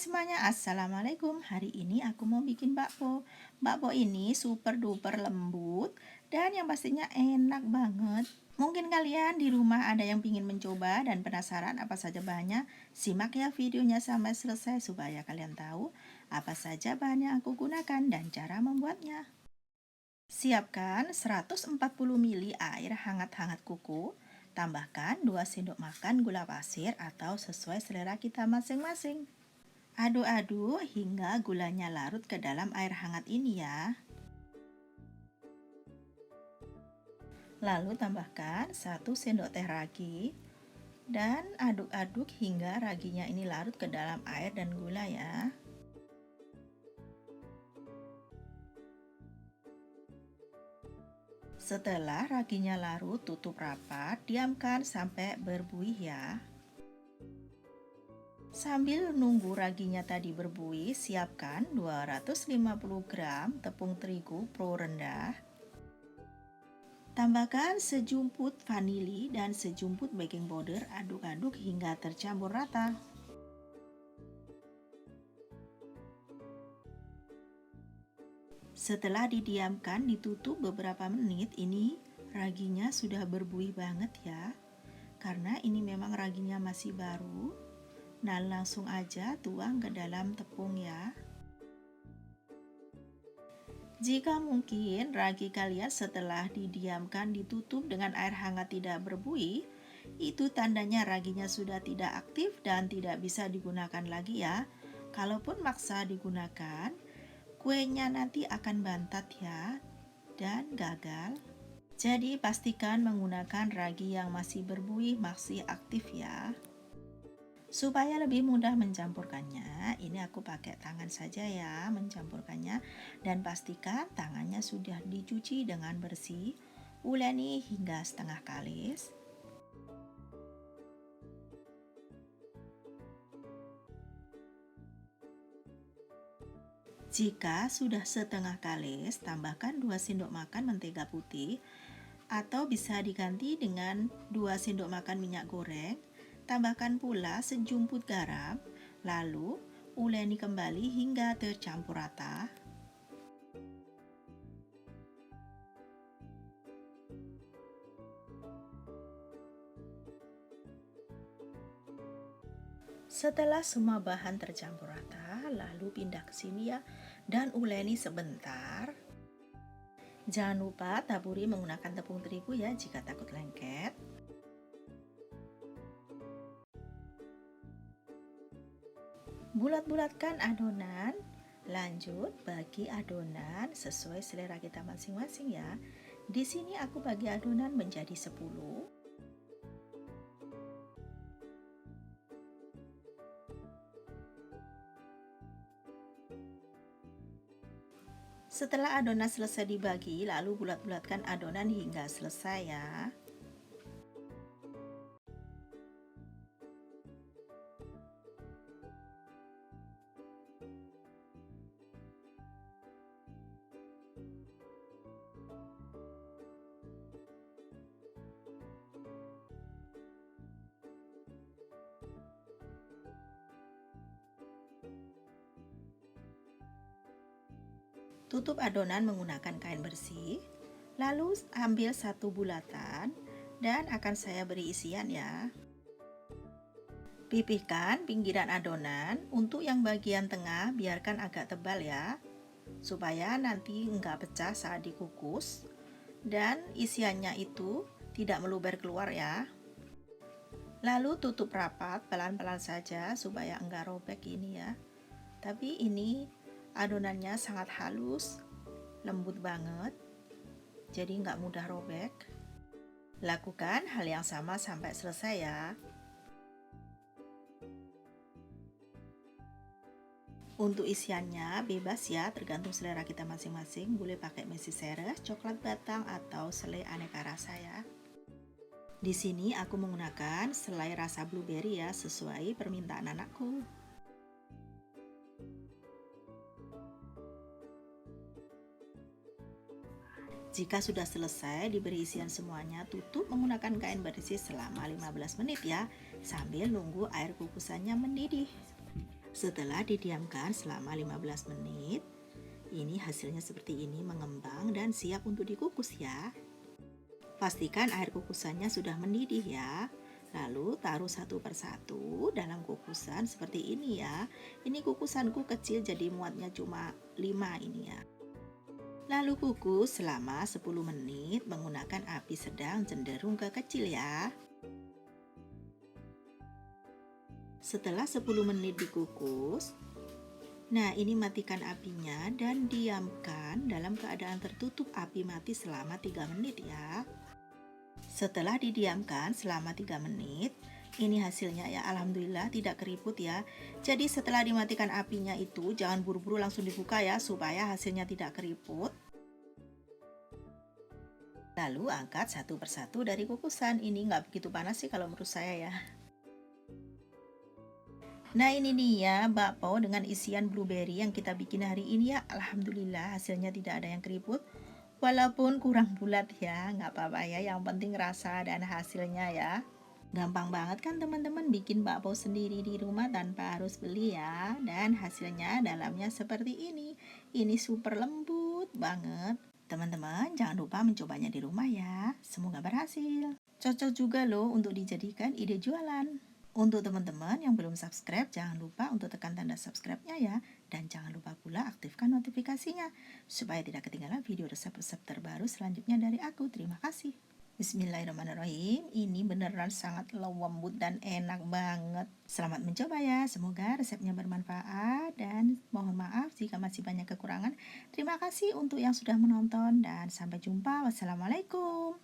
Semuanya, Assalamualaikum. Hari ini aku mau bikin bakpo. Bakpo ini super duper lembut dan yang pastinya enak banget. Mungkin kalian di rumah ada yang ingin mencoba dan penasaran apa saja bahannya. Simak ya videonya sampai selesai supaya kalian tahu apa saja bahan yang aku gunakan dan cara membuatnya. Siapkan 140 ml air hangat-hangat kuku. Tambahkan 2 sendok makan gula pasir atau sesuai selera kita masing-masing. Aduk-aduk hingga gulanya larut ke dalam air hangat ini ya. Lalu tambahkan 1 sendok teh ragi dan aduk-aduk hingga raginya ini larut ke dalam air dan gula ya. Setelah raginya larut, tutup rapat, diamkan sampai berbuih ya. Sambil nunggu raginya tadi berbuih, siapkan 250 gram tepung terigu pro rendah. Tambahkan sejumput vanili dan sejumput baking powder, aduk-aduk hingga tercampur rata. Setelah didiamkan ditutup beberapa menit, ini raginya sudah berbuih banget ya. Karena ini memang raginya masih baru. Nah, langsung aja tuang ke dalam tepung ya. Jika mungkin ragi kalian setelah didiamkan ditutup dengan air hangat tidak berbuih, itu tandanya raginya sudah tidak aktif dan tidak bisa digunakan lagi ya. Kalaupun maksa digunakan, kuenya nanti akan bantat ya dan gagal. Jadi pastikan menggunakan ragi yang masih berbuih, masih aktif ya. Supaya lebih mudah mencampurkannya, ini aku pakai tangan saja ya mencampurkannya, dan pastikan tangannya sudah dicuci dengan bersih. Uleni hingga setengah kalis. Jika sudah setengah kalis, tambahkan 2 sendok makan mentega putih atau bisa diganti dengan 2 sendok makan minyak goreng. Tambahkan pula sejumput garam, lalu uleni kembali hingga tercampur rata. Setelah semua bahan tercampur rata, lalu pindah ke sini ya dan uleni sebentar. Jangan lupa taburi menggunakan tepung terigu ya jika takut lengket. Bulat-bulatkan adonan, lanjut bagi adonan sesuai selera kita masing-masing ya. Di sini aku bagi adonan menjadi 10. Setelah adonan selesai dibagi, lalu bulat-bulatkan adonan hingga selesai ya. Tutup adonan menggunakan kain bersih, lalu ambil satu bulatan dan akan saya beri isian ya. Pipihkan pinggiran adonan, untuk yang bagian tengah biarkan agak tebal ya, supaya nanti enggak pecah saat dikukus dan isiannya itu tidak meluber keluar ya. Lalu tutup rapat pelan-pelan saja supaya enggak robek ini ya. Tapi ini adonannya sangat halus, lembut banget, jadi nggak mudah robek. Lakukan hal yang sama sampai selesai ya. Untuk isiannya bebas ya, tergantung selera kita masing-masing. Boleh pakai mesis seres, coklat batang, atau selai aneka rasa ya. Di sini aku menggunakan selai rasa blueberry ya, sesuai permintaan anakku. Jika sudah selesai diberi isian semuanya, tutup menggunakan kain bersih selama 15 menit ya, sambil nunggu air kukusannya mendidih. Setelah didiamkan selama 15 menit, ini hasilnya seperti ini, mengembang dan siap untuk dikukus ya. Pastikan air kukusannya sudah mendidih ya. Lalu taruh satu persatu dalam kukusan seperti ini ya. Ini kukusanku kecil jadi muatnya cuma 5 ini ya. Lalu kukus selama 10 menit menggunakan api sedang cenderung ke kecil ya. Setelah 10 menit dikukus, nah ini matikan apinya dan diamkan dalam keadaan tertutup api mati selama 3 menit ya. Setelah didiamkan selama 3 menit, ini hasilnya ya, alhamdulillah tidak keriput ya. Jadi setelah dimatikan apinya itu jangan buru-buru langsung dibuka ya, supaya hasilnya tidak keriput. Lalu angkat satu persatu dari kukusan. Ini nggak begitu panas sih kalau menurut saya ya. Nah ini dia bakpao dengan isian blueberry yang kita bikin hari ini ya. Alhamdulillah hasilnya tidak ada yang keriput. Walaupun kurang bulat ya, nggak apa-apa ya. Yang penting rasa dan hasilnya ya. Gampang banget kan teman-teman bikin bakpao sendiri di rumah tanpa harus beli ya. Dan hasilnya dalamnya seperti ini. Ini super lembut banget. Teman-teman jangan lupa mencobanya di rumah ya. Semoga berhasil. Cocok juga loh untuk dijadikan ide jualan. Untuk teman-teman yang belum subscribe, jangan lupa untuk tekan tanda subscribe-nya ya. Dan jangan lupa pula aktifkan notifikasinya, supaya tidak ketinggalan video resep-resep terbaru selanjutnya dari aku. Terima kasih. Bismillahirrahmanirrahim. Ini beneran sangat lembut dan enak banget. Selamat mencoba ya. Semoga resepnya bermanfaat dan mohon maaf jika masih banyak kekurangan. Terima kasih untuk yang sudah menonton dan sampai jumpa. Wassalamualaikum.